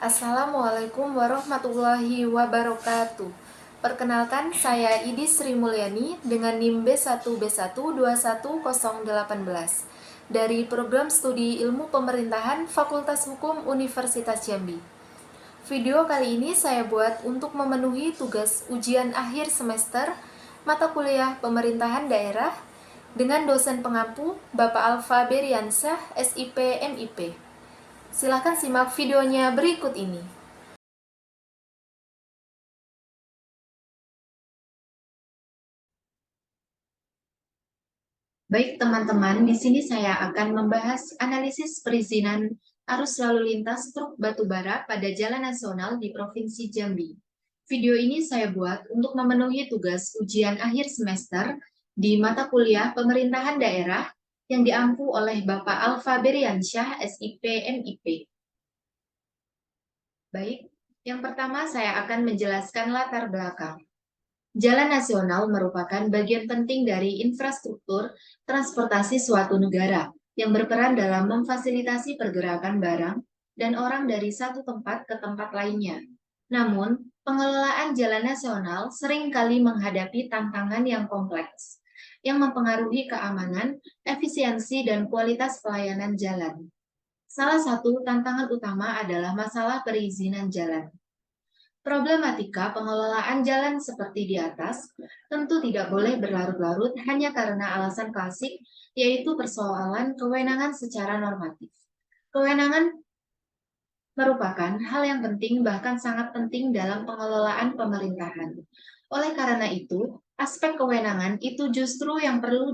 Assalamualaikum warahmatullahi wabarakatuh. Perkenalkan, saya Idi Sri Mulyani dengan NIM B1B1 21018 dari Program Studi Ilmu Pemerintahan Fakultas Hukum Universitas Jambi. Video kali ini saya buat untuk memenuhi tugas ujian akhir semester mata kuliah Pemerintahan Daerah dengan dosen pengampu Bapak Alfa Beriansyah, SIP MIP. Silakan simak videonya berikut ini. Baik teman-teman, di sini saya akan membahas analisis perizinan arus lalu lintas truk batubara pada jalan nasional di Provinsi Jambi. Video ini saya buat untuk memenuhi tugas ujian akhir semester di mata kuliah Pemerintahan Daerah yang diampu oleh Bapak Alfa Beriansyah, SIP MIP. Baik, yang pertama saya akan menjelaskan latar belakang. Jalan nasional merupakan bagian penting dari infrastruktur transportasi suatu negara yang berperan dalam memfasilitasi pergerakan barang dan orang dari satu tempat ke tempat lainnya. Namun, pengelolaan jalan nasional seringkali menghadapi tantangan yang kompleks yang mempengaruhi keamanan, efisiensi, dan kualitas pelayanan jalan. Salah satu tantangan utama adalah masalah perizinan jalan. Problematika pengelolaan jalan seperti di atas tentu tidak boleh berlarut-larut hanya karena alasan klasik, yaitu persoalan kewenangan secara normatif. Kewenangan merupakan hal yang penting, bahkan sangat penting dalam pengelolaan pemerintahan. Oleh karena itu, aspek kewenangan itu justru yang perlu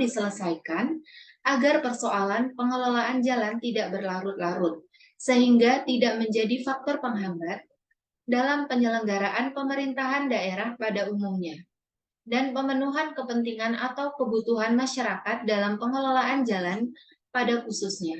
diselesaikan agar persoalan pengelolaan jalan tidak berlarut-larut, sehingga tidak menjadi faktor penghambat dalam penyelenggaraan pemerintahan daerah pada umumnya, dan pemenuhan kepentingan atau kebutuhan masyarakat dalam pengelolaan jalan pada khususnya.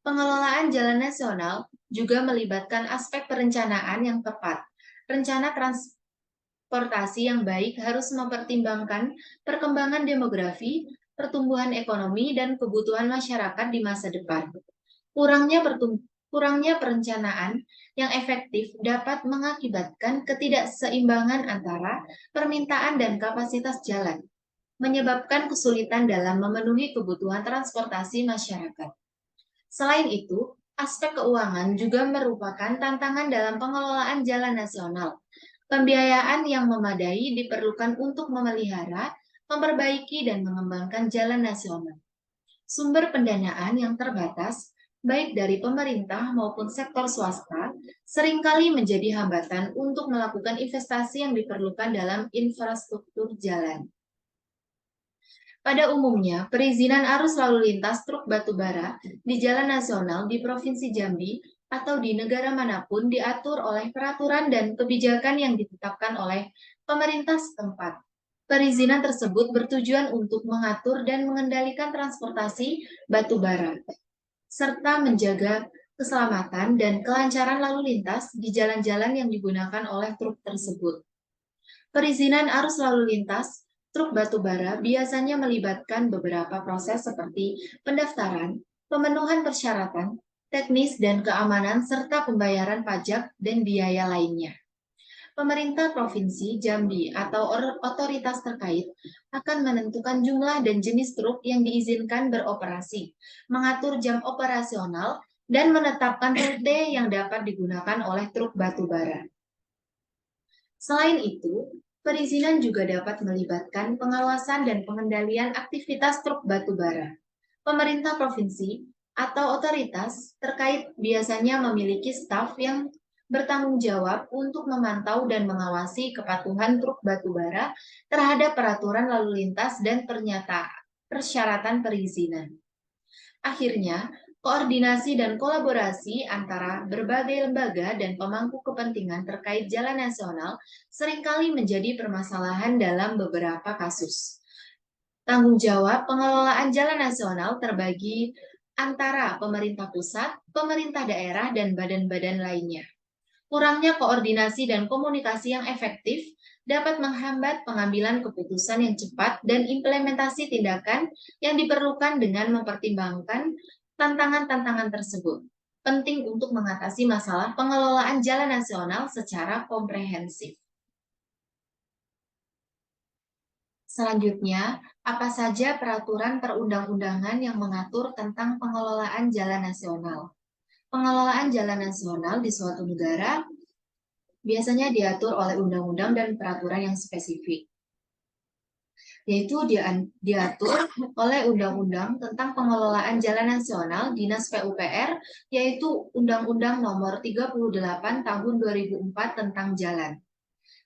Pengelolaan jalan nasional juga melibatkan aspek perencanaan yang tepat. Rencana transportasi yang baik harus mempertimbangkan perkembangan demografi, pertumbuhan ekonomi, dan kebutuhan masyarakat di masa depan. Kurangnya perencanaan yang efektif dapat mengakibatkan ketidakseimbangan antara permintaan dan kapasitas jalan, menyebabkan kesulitan dalam memenuhi kebutuhan transportasi masyarakat. Selain itu, aspek keuangan juga merupakan tantangan dalam pengelolaan jalan nasional. Pembiayaan yang memadai diperlukan untuk memelihara, memperbaiki, dan mengembangkan jalan nasional. Sumber pendanaan yang terbatas, baik dari pemerintah maupun sektor swasta, seringkali menjadi hambatan untuk melakukan investasi yang diperlukan dalam infrastruktur jalan. Pada umumnya, perizinan arus lalu lintas truk batubara di jalan nasional di Provinsi Jambi atau di negara manapun diatur oleh peraturan dan kebijakan yang ditetapkan oleh pemerintah setempat. Perizinan tersebut bertujuan untuk mengatur dan mengendalikan transportasi batubara, serta menjaga keselamatan dan kelancaran lalu lintas di jalan-jalan yang digunakan oleh truk tersebut. Perizinan arus lalu lintas truk batubara biasanya melibatkan beberapa proses seperti pendaftaran, pemenuhan persyaratan, teknis dan keamanan, serta pembayaran pajak dan biaya lainnya. Pemerintah Provinsi Jambi atau otoritas terkait akan menentukan jumlah dan jenis truk yang diizinkan beroperasi, mengatur jam operasional, dan menetapkan rute yang dapat digunakan oleh truk batubara. Selain itu, perizinan juga dapat melibatkan pengawasan dan pengendalian aktivitas truk batubara. Pemerintah provinsi atau otoritas terkait biasanya memiliki staf yang bertanggung jawab untuk memantau dan mengawasi kepatuhan truk batubara terhadap peraturan lalu lintas dan persyaratan perizinan. Akhirnya, koordinasi dan kolaborasi antara berbagai lembaga dan pemangku kepentingan terkait jalan nasional seringkali menjadi permasalahan dalam beberapa kasus. Tanggung jawab pengelolaan jalan nasional terbagi antara pemerintah pusat, pemerintah daerah, dan badan-badan lainnya. Kurangnya koordinasi dan komunikasi yang efektif dapat menghambat pengambilan keputusan yang cepat dan implementasi tindakan yang diperlukan dengan mempertimbangkan Tantangan-tantangan tersebut penting untuk mengatasi masalah pengelolaan jalan nasional secara komprehensif. Selanjutnya, apa saja peraturan perundang-undangan yang mengatur tentang pengelolaan jalan nasional? Pengelolaan jalan nasional di suatu negara biasanya diatur oleh undang-undang dan peraturan yang spesifik, yaitu diatur oleh Undang-Undang tentang Pengelolaan Jalan Nasional Dinas PUPR, yaitu Undang-Undang Nomor 38 Tahun 2004 tentang Jalan.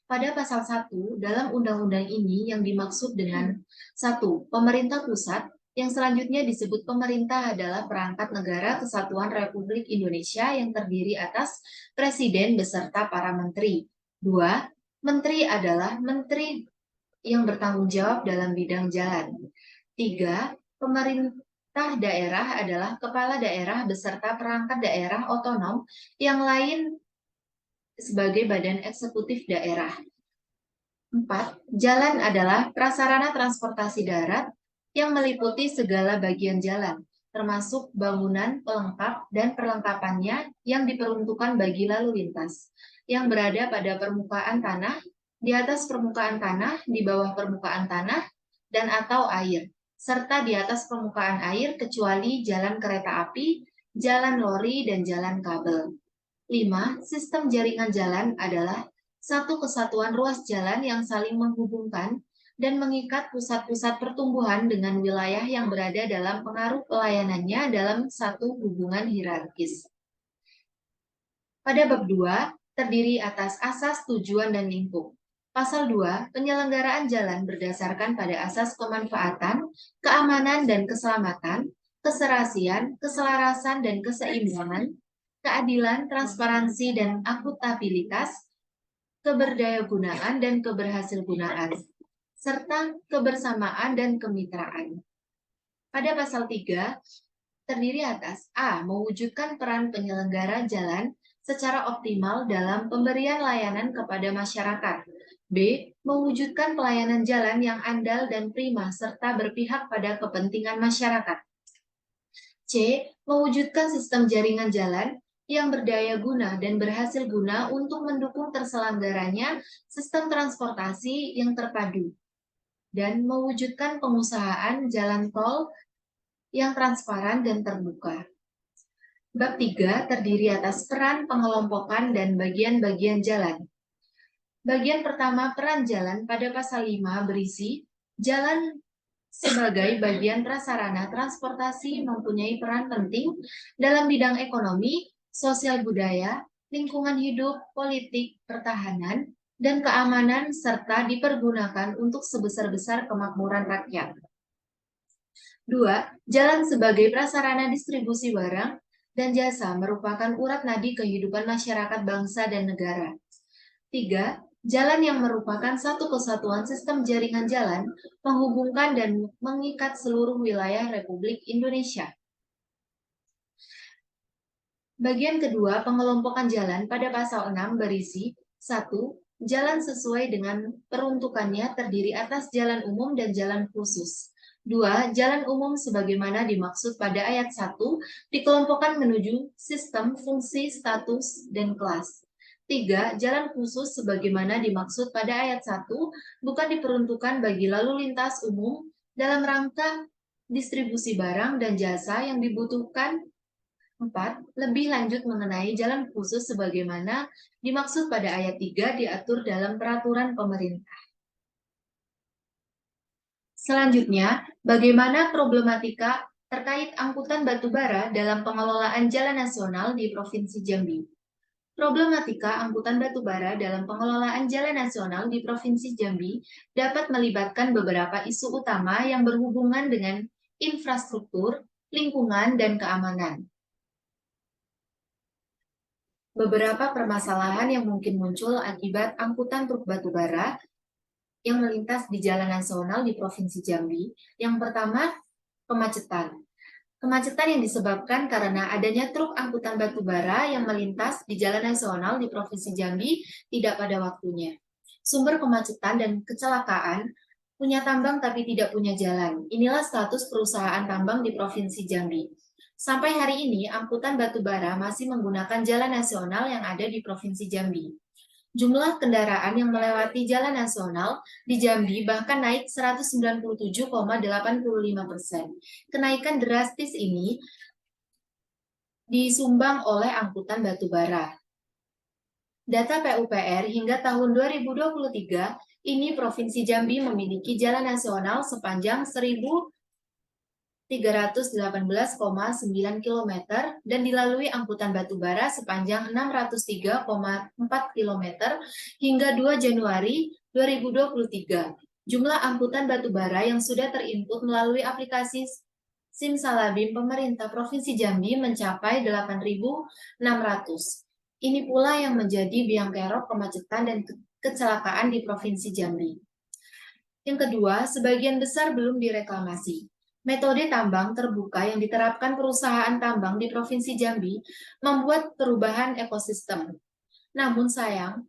Pada pasal 1 dalam undang-undang ini yang dimaksud dengan 1. Pemerintah pusat, yang selanjutnya disebut pemerintah adalah perangkat negara kesatuan Republik Indonesia yang terdiri atas presiden beserta para menteri. 2. Menteri adalah menteri yang bertanggung jawab dalam bidang jalan. 3. Pemerintah daerah adalah kepala daerah beserta perangkat daerah otonom yang lain sebagai badan eksekutif daerah. 4. Jalan adalah prasarana transportasi darat yang meliputi segala bagian jalan, termasuk bangunan, pelengkap, dan perlengkapannya yang diperuntukkan bagi lalu lintas, yang berada pada permukaan tanah, di atas permukaan tanah, di bawah permukaan tanah, dan atau air, serta di atas permukaan air kecuali jalan kereta api, jalan lori, dan jalan kabel. 5. Sistem jaringan jalan adalah satu kesatuan ruas jalan yang saling menghubungkan dan mengikat pusat-pusat pertumbuhan dengan wilayah yang berada dalam pengaruh pelayanannya dalam satu hubungan hierarkis. Pada bab 2, terdiri atas asas, tujuan, dan lingkup. Pasal 2, penyelenggaraan jalan berdasarkan pada asas kemanfaatan, keamanan dan keselamatan, keserasian, keselarasan dan keseimbangan, keadilan, transparansi dan akuntabilitas, keberdayagunaan dan keberhasilgunaan, serta kebersamaan dan kemitraan. Pada pasal 3, terdiri atas A. Mewujudkan peran penyelenggara jalan secara optimal dalam pemberian layanan kepada masyarakat. B. Mewujudkan pelayanan jalan yang andal dan prima serta berpihak pada kepentingan masyarakat. C. Mewujudkan sistem jaringan jalan yang berdaya guna dan berhasil guna untuk mendukung terselenggaranya sistem transportasi yang terpadu dan mewujudkan pengusahaan jalan tol yang transparan dan terbuka. Bab 3 terdiri atas peran pengelompokan dan bagian-bagian jalan. Bagian pertama, peran jalan pada pasal 5 berisi jalan sebagai bagian prasarana transportasi mempunyai peran penting dalam bidang ekonomi, sosial budaya, lingkungan hidup, politik, pertahanan, dan keamanan, serta dipergunakan untuk sebesar-besar kemakmuran rakyat. 2. Jalan sebagai prasarana distribusi barang dan jasa merupakan urat nadi kehidupan masyarakat bangsa dan negara. 3. Jalan yang merupakan satu kesatuan sistem jaringan jalan menghubungkan dan mengikat seluruh wilayah Republik Indonesia. Bagian kedua, pengelompokan jalan pada pasal 6 berisi 1. Jalan sesuai dengan peruntukannya terdiri atas jalan umum dan jalan khusus. 2. Jalan umum sebagaimana dimaksud pada ayat 1 dikelompokkan menuju sistem, fungsi, status, dan kelas. 3. Jalan khusus sebagaimana dimaksud pada ayat 1 bukan diperuntukkan bagi lalu lintas umum dalam rangka distribusi barang dan jasa yang dibutuhkan. 4. Lebih lanjut mengenai jalan khusus sebagaimana dimaksud pada ayat 3 diatur dalam peraturan pemerintah. Selanjutnya, bagaimana problematika terkait angkutan batubara dalam pengelolaan jalan nasional di Provinsi Jambi? Problematika angkutan batubara dalam pengelolaan jalan nasional di Provinsi Jambi dapat melibatkan beberapa isu utama yang berhubungan dengan infrastruktur, lingkungan, dan keamanan. Beberapa permasalahan yang mungkin muncul akibat angkutan truk batubara yang melintas di jalan nasional di Provinsi Jambi. Yang pertama, kemacetan. Kemacetan yang disebabkan karena adanya truk angkutan batubara yang melintas di jalan nasional di Provinsi Jambi tidak pada waktunya. Sumber kemacetan dan kecelakaan, punya tambang tapi tidak punya jalan. Inilah status perusahaan tambang di Provinsi Jambi. Sampai hari ini, angkutan batubara masih menggunakan jalan nasional yang ada di Provinsi Jambi. Jumlah kendaraan yang melewati jalan nasional di Jambi bahkan naik 197,85%. Kenaikan drastis ini disumbang oleh angkutan batubara. Data PUPR hingga tahun 2023, ini Provinsi Jambi memiliki jalan nasional sepanjang 1.318,9 km dan dilalui angkutan batubara sepanjang 603,4 km hingga 2 Januari 2023. Jumlah angkutan batubara yang sudah terinput melalui aplikasi Simsalabim pemerintah Provinsi Jambi mencapai 8.600. Ini pula yang menjadi biang kerok kemacetan dan kecelakaan di Provinsi Jambi. Yang kedua, sebagian besar belum direklamasi. Metode tambang terbuka yang diterapkan perusahaan tambang di Provinsi Jambi membuat perubahan ekosistem. Namun sayang,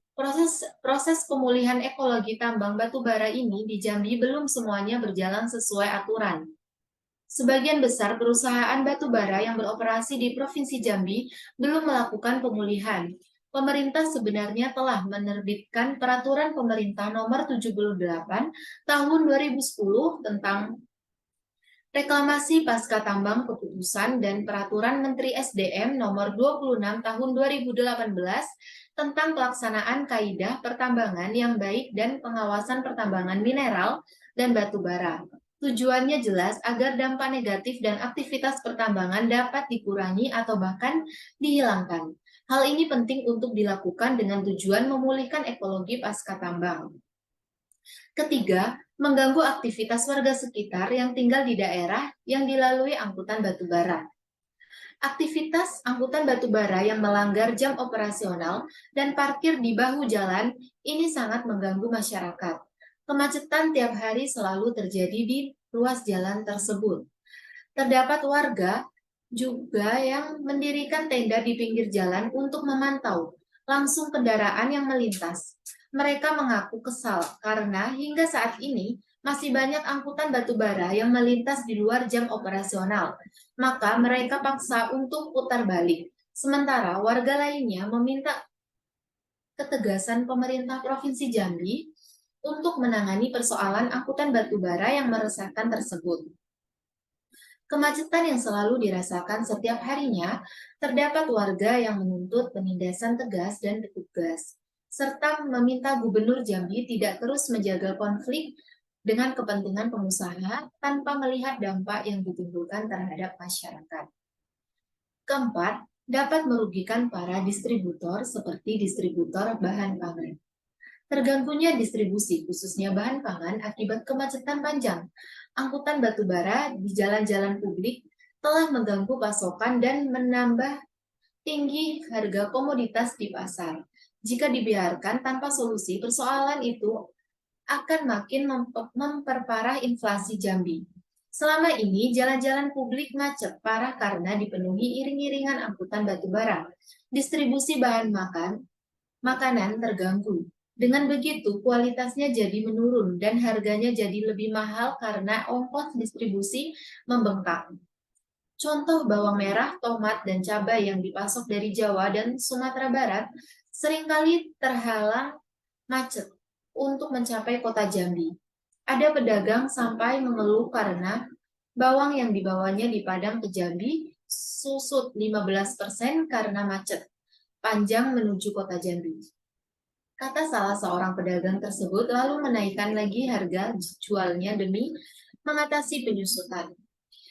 proses pemulihan ekologi tambang batubara ini di Jambi belum semuanya berjalan sesuai aturan. Sebagian besar perusahaan batubara yang beroperasi di Provinsi Jambi belum melakukan pemulihan. Pemerintah sebenarnya telah menerbitkan Peraturan Pemerintah Nomor 78 Tahun 2010 tentang reklamasi pasca tambang keputusan dan Peraturan Menteri SDM Nomor 26 Tahun 2018 tentang pelaksanaan kaidah pertambangan yang baik dan pengawasan pertambangan mineral dan batu bara. Tujuannya jelas agar dampak negatif dan aktivitas pertambangan dapat dikurangi atau bahkan dihilangkan. Hal ini penting untuk dilakukan dengan tujuan memulihkan ekologi pasca tambang. Ketiga, mengganggu aktivitas warga sekitar yang tinggal di daerah yang dilalui angkutan batubara. Aktivitas angkutan batubara yang melanggar jam operasional dan parkir di bahu jalan ini sangat mengganggu masyarakat. Kemacetan tiap hari selalu terjadi di ruas jalan tersebut. Terdapat warga juga yang mendirikan tenda di pinggir jalan untuk memantau langsung kendaraan yang melintas. Mereka mengaku kesal karena hingga saat ini masih banyak angkutan batubara yang melintas di luar jam operasional. Maka mereka paksa untuk putar balik. Sementara warga lainnya meminta ketegasan pemerintah Provinsi Jambi untuk menangani persoalan angkutan batubara yang meresahkan tersebut. Kemacetan yang selalu dirasakan setiap harinya, terdapat warga yang menuntut penindasan tegas dan petugas, serta meminta Gubernur Jambi tidak terus menjaga konflik dengan kepentingan pengusaha tanpa melihat dampak yang ditimbulkan terhadap masyarakat. Keempat, dapat merugikan para distributor seperti distributor bahan pangan. Terganggunya distribusi, khususnya bahan pangan, akibat kemacetan panjang. Angkutan batubara di jalan-jalan publik telah mengganggu pasokan dan menambah tinggi harga komoditas di pasar. Jika dibiarkan tanpa solusi, persoalan itu akan makin memperparah inflasi Jambi. Selama ini, jalan-jalan publik macet parah karena dipenuhi iring-iringan angkutan batubara. Distribusi bahan makanan terganggu. Dengan begitu, kualitasnya jadi menurun dan harganya jadi lebih mahal karena ongkos distribusi membengkak. Contoh bawang merah, tomat, dan cabai yang dipasok dari Jawa dan Sumatera Barat seringkali terhalang macet untuk mencapai kota Jambi. Ada pedagang sampai mengeluh karena bawang yang dibawanya di Padang ke Jambi susut 15% karena macet panjang menuju kota Jambi. Kata salah seorang pedagang tersebut lalu menaikkan lagi harga jualnya demi mengatasi penyusutan.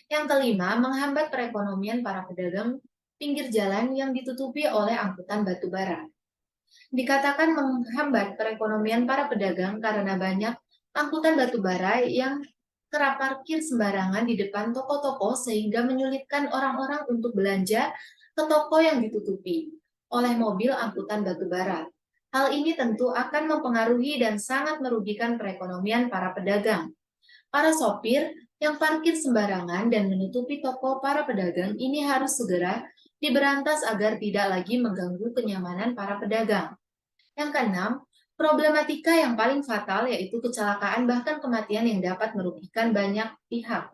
Yang kelima, menghambat perekonomian para pedagang pinggir jalan yang ditutupi oleh angkutan batubara. Dikatakan menghambat perekonomian para pedagang karena banyak angkutan batubara yang kerap parkir sembarangan di depan toko-toko sehingga menyulitkan orang-orang untuk belanja ke toko yang ditutupi oleh mobil angkutan batubara. Hal ini tentu akan mempengaruhi dan sangat merugikan perekonomian para pedagang. Para sopir yang parkir sembarangan dan menutupi toko para pedagang ini harus segera diberantas agar tidak lagi mengganggu kenyamanan para pedagang. Yang keenam, problematika yang paling fatal yaitu kecelakaan bahkan kematian yang dapat merugikan banyak pihak.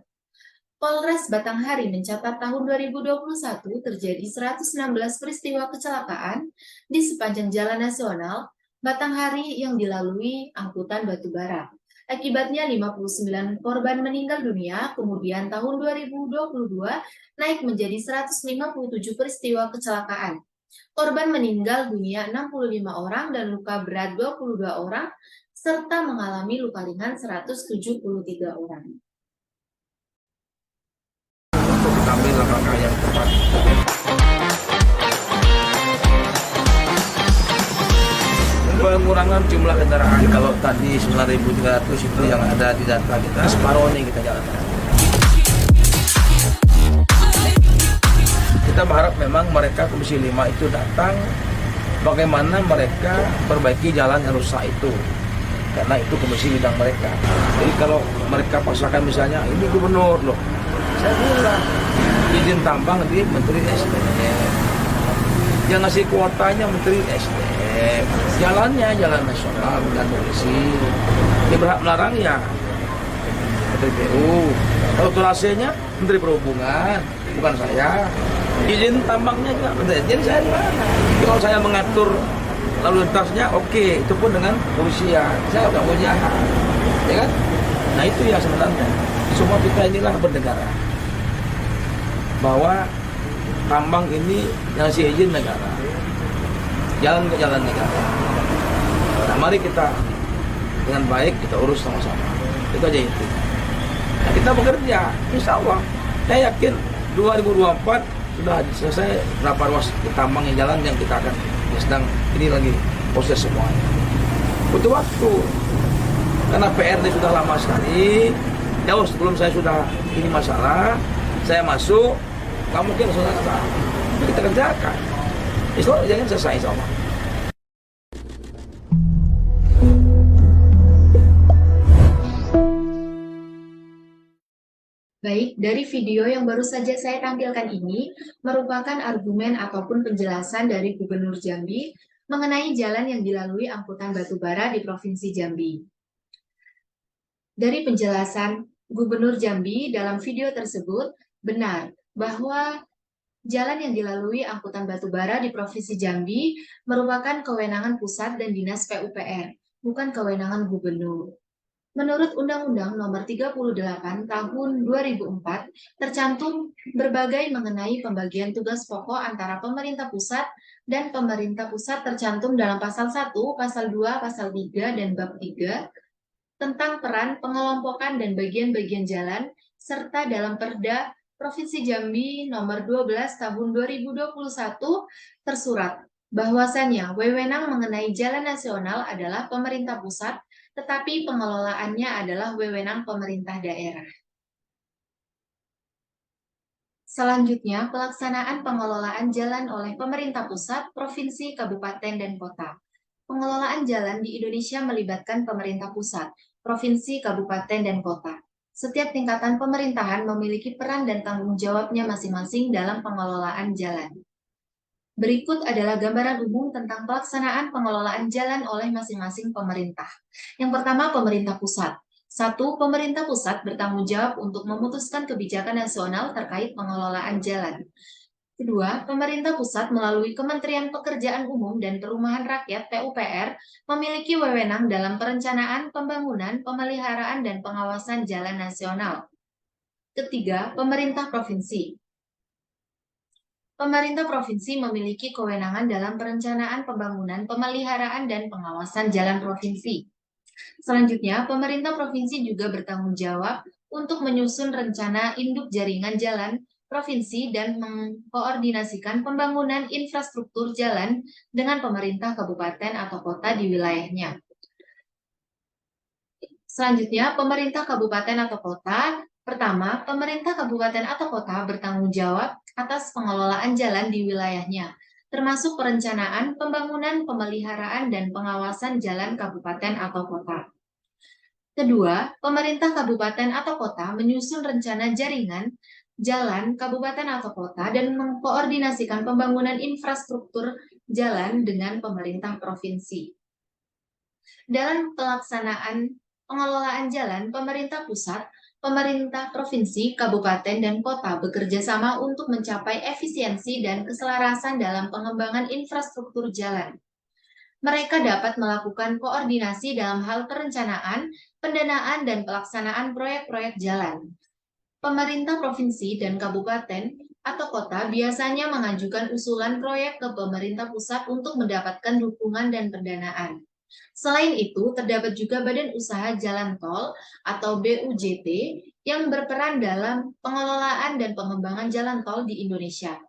Polres Batanghari mencatat tahun 2021 terjadi 116 peristiwa kecelakaan di sepanjang jalan nasional Batanghari yang dilalui angkutan batubara. Akibatnya 59 korban meninggal dunia, kemudian tahun 2022 naik menjadi 157 peristiwa kecelakaan. Korban meninggal dunia 65 orang dan luka berat 22 orang, serta mengalami luka ringan 173 orang. Ambil langkah yang tepat. Pengurangan jumlah kendaraan, kalau tadi 9.300 itu yang ada di data kita, separuh nih kita jalankan. Kita berharap memang mereka Komisi 5 itu datang, bagaimana mereka perbaiki jalan yang rusak itu, karena itu komisi bidang mereka. Jadi kalau mereka paksakan misalnya, ini gubernur loh, saya bilang izin tambang di Menteri SDM, yang ngasih kuotanya Menteri SDM, jalannya jalan nasional bukan polisi. Ini berhak melarangnya Menteri PU, kalau turasinya Menteri Perhubungan, bukan saya. Izin tambangnya juga Menteri. Jadi saya gimana? Kalau saya mengatur lalu lintasnya, oke, itu pun dengan kepolisian, saya nggak mau jahat, ya kan? Nah itu ya sebenarnya semua kita inilah bernegara, bahwa tambang ini yang ngasih izin negara, jalan ke jalan negara. Nah, mari kita dengan baik kita urus sama-sama, itu aja itu. Nah, kita bekerja, insya Allah, saya yakin 2024 sudah selesai berapa ruas tambang yang jalan yang kita akan sedang ini lagi proses semuanya. Butuh waktu, karena PRD sudah lama sekali, jauh sebelum saya sudah ini masalah, saya masuk. Nggak mungkin selesai, itu kita kerjakan. Itu jangan selesai sama. Baik, dari video yang baru saja saya tampilkan ini merupakan argumen ataupun penjelasan dari Gubernur Jambi mengenai jalan yang dilalui angkutan batubara di Provinsi Jambi. Dari penjelasan Gubernur Jambi dalam video tersebut, benar bahwa jalan yang dilalui angkutan batubara di Provinsi Jambi merupakan kewenangan pusat dan Dinas PUPR, bukan kewenangan gubernur. Menurut Undang-Undang Nomor 38 Tahun 2004, tercantum berbagai mengenai pembagian tugas pokok antara pemerintah pusat dan pemerintah pusat tercantum dalam Pasal 1, Pasal 2, Pasal 3, dan Bab 3 tentang peran pengelompokan dan bagian-bagian jalan, serta dalam Perda Provinsi Jambi Nomor 12 Tahun 2021 tersurat bahwasannya wewenang mengenai jalan nasional adalah pemerintah pusat, tetapi pengelolaannya adalah wewenang pemerintah daerah. Selanjutnya, pelaksanaan pengelolaan jalan oleh pemerintah pusat, provinsi, kabupaten, dan kota. Pengelolaan jalan di Indonesia melibatkan pemerintah pusat, provinsi, kabupaten, dan kota. Setiap tingkatan pemerintahan memiliki peran dan tanggung jawabnya masing-masing dalam pengelolaan jalan. Berikut adalah gambaran umum tentang pelaksanaan pengelolaan jalan oleh masing-masing pemerintah. Yang pertama, pemerintah pusat. 1. Pemerintah pusat bertanggung jawab untuk memutuskan kebijakan nasional terkait pengelolaan jalan. Kedua, pemerintah pusat melalui Kementerian Pekerjaan Umum dan Perumahan Rakyat (PUPR) memiliki wewenang dalam perencanaan, pembangunan, pemeliharaan, dan pengawasan jalan nasional. Ketiga, pemerintah provinsi. Pemerintah provinsi memiliki kewenangan dalam perencanaan, pembangunan, pemeliharaan, dan pengawasan jalan provinsi. Selanjutnya, pemerintah provinsi juga bertanggung jawab untuk menyusun rencana induk jaringan jalan provinsi dan mengkoordinasikan pembangunan infrastruktur jalan dengan pemerintah kabupaten atau kota di wilayahnya. Selanjutnya, pemerintah kabupaten atau kota. Pertama, pemerintah kabupaten atau kota bertanggung jawab atas pengelolaan jalan di wilayahnya, termasuk perencanaan, pembangunan, pemeliharaan, dan pengawasan jalan kabupaten atau kota. Kedua, pemerintah kabupaten atau kota menyusun rencana jaringan jalan kabupaten atau kota dan mengkoordinasikan pembangunan infrastruktur jalan dengan pemerintah provinsi. Dalam pelaksanaan pengelolaan jalan, pemerintah pusat Pemerintah provinsi, kabupaten, dan kota bekerja sama untuk mencapai efisiensi dan keselarasan dalam pengembangan infrastruktur jalan. Mereka dapat melakukan koordinasi dalam hal perencanaan, pendanaan, dan pelaksanaan proyek-proyek jalan. Pemerintah provinsi dan kabupaten atau kota biasanya mengajukan usulan proyek ke pemerintah pusat untuk mendapatkan dukungan dan pendanaan. Selain itu, terdapat juga Badan Usaha Jalan Tol atau BUJT yang berperan dalam pengelolaan dan pengembangan jalan tol di Indonesia.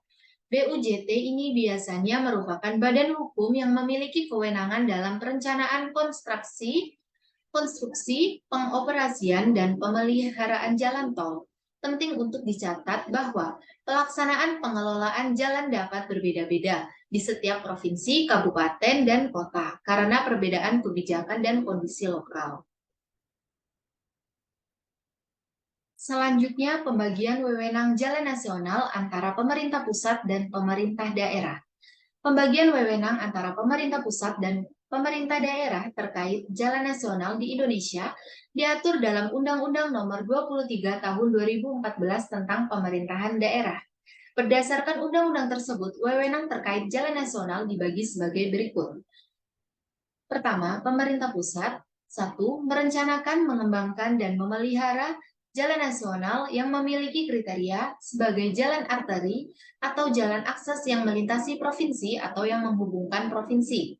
BUJT ini biasanya merupakan badan hukum yang memiliki kewenangan dalam perencanaan konstruksi, pengoperasian, dan pemeliharaan jalan tol. Penting untuk dicatat bahwa pelaksanaan pengelolaan jalan dapat berbeda-beda di setiap provinsi, kabupaten, dan kota karena perbedaan kebijakan dan kondisi lokal. Selanjutnya, pembagian wewenang jalan nasional antara pemerintah pusat dan pemerintah daerah. Pembagian wewenang antara pemerintah pusat dan pemerintah daerah terkait jalan nasional di Indonesia diatur dalam Undang-Undang Nomor 23 Tahun 2014 tentang Pemerintahan Daerah. Berdasarkan undang-undang tersebut, wewenang terkait jalan nasional dibagi sebagai berikut. Pertama, pemerintah pusat. 1. Merencanakan, mengembangkan, dan memelihara jalan nasional yang memiliki kriteria sebagai jalan arteri atau jalan akses yang melintasi provinsi atau yang menghubungkan provinsi.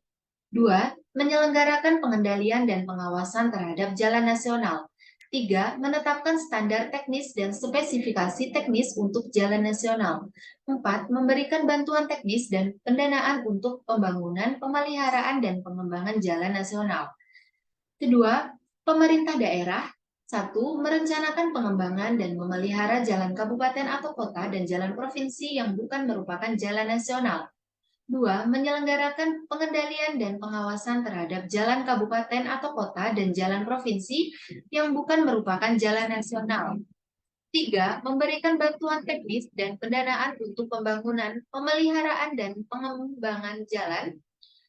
2. Menyelenggarakan pengendalian dan pengawasan terhadap jalan nasional. 3. Menetapkan standar teknis dan spesifikasi teknis untuk jalan nasional. 4. Memberikan bantuan teknis dan pendanaan untuk pembangunan, pemeliharaan, dan pengembangan jalan nasional. Kedua, pemerintah daerah. 1. Merencanakan pengembangan dan memelihara jalan kabupaten atau kota dan jalan provinsi yang bukan merupakan jalan nasional. 2. Menyelenggarakan pengendalian dan pengawasan terhadap jalan kabupaten atau kota dan jalan provinsi yang bukan merupakan jalan nasional. 3. Memberikan bantuan teknis dan pendanaan untuk pembangunan, pemeliharaan, dan pengembangan jalan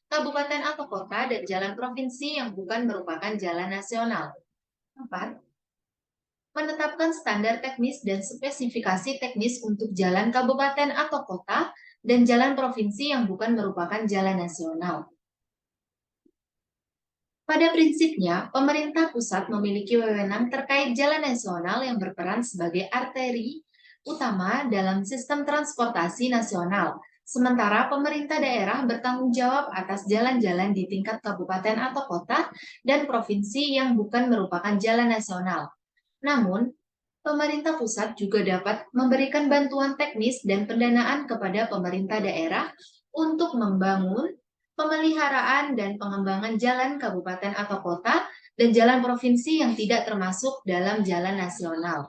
kabupaten atau kota dan jalan provinsi yang bukan merupakan jalan nasional. 4. Menetapkan standar teknis dan spesifikasi teknis untuk jalan kabupaten atau kota dan jalan provinsi yang bukan merupakan jalan nasional. Pada prinsipnya, pemerintah pusat memiliki wewenang terkait jalan nasional yang berperan sebagai arteri utama dalam sistem transportasi nasional. Sementara pemerintah daerah bertanggung jawab atas jalan-jalan di tingkat kabupaten atau kota dan provinsi yang bukan merupakan jalan nasional. Namun, pemerintah pusat juga dapat memberikan bantuan teknis dan pendanaan kepada pemerintah daerah untuk membangun, pemeliharaan, dan pengembangan jalan kabupaten atau kota dan jalan provinsi yang tidak termasuk dalam jalan nasional.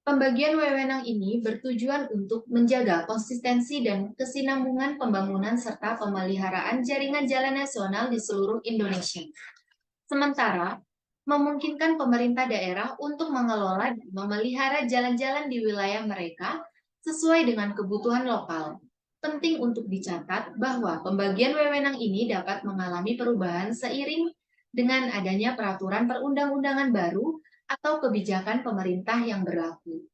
Pembagian wewenang ini bertujuan untuk menjaga konsistensi dan kesinambungan pembangunan serta pemeliharaan jaringan jalan nasional di seluruh Indonesia. Sementara, memungkinkan pemerintah daerah untuk mengelola dan memelihara jalan-jalan di wilayah mereka sesuai dengan kebutuhan lokal. Penting untuk dicatat bahwa pembagian wewenang ini dapat mengalami perubahan seiring dengan adanya peraturan perundang-undangan baru atau kebijakan pemerintah yang berlaku.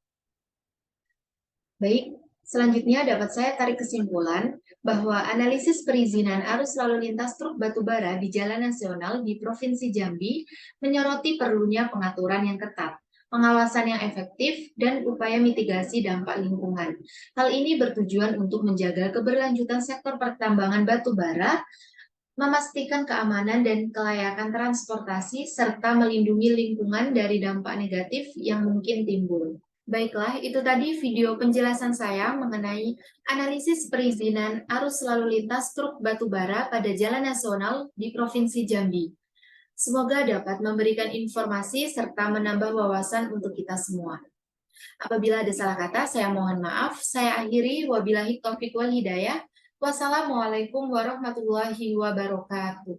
Baik, selanjutnya dapat saya tarik kesimpulan bahwa analisis perizinan arus lalu lintas truk batubara di jalan nasional di Provinsi Jambi menyoroti perlunya pengaturan yang ketat, pengawasan yang efektif, dan upaya mitigasi dampak lingkungan. Hal ini bertujuan untuk menjaga keberlanjutan sektor pertambangan batubara, memastikan keamanan dan kelayakan transportasi, serta melindungi lingkungan dari dampak negatif yang mungkin timbul. Baiklah, itu tadi video penjelasan saya mengenai analisis perizinan arus lalu lintas truk batubara pada jalan nasional di Provinsi Jambi. Semoga dapat memberikan informasi serta menambah wawasan untuk kita semua. Apabila ada salah kata, saya mohon maaf. Saya akhiri, wabillahi taufiq wal hidayah. Wassalamualaikum warahmatullahi wabarakatuh.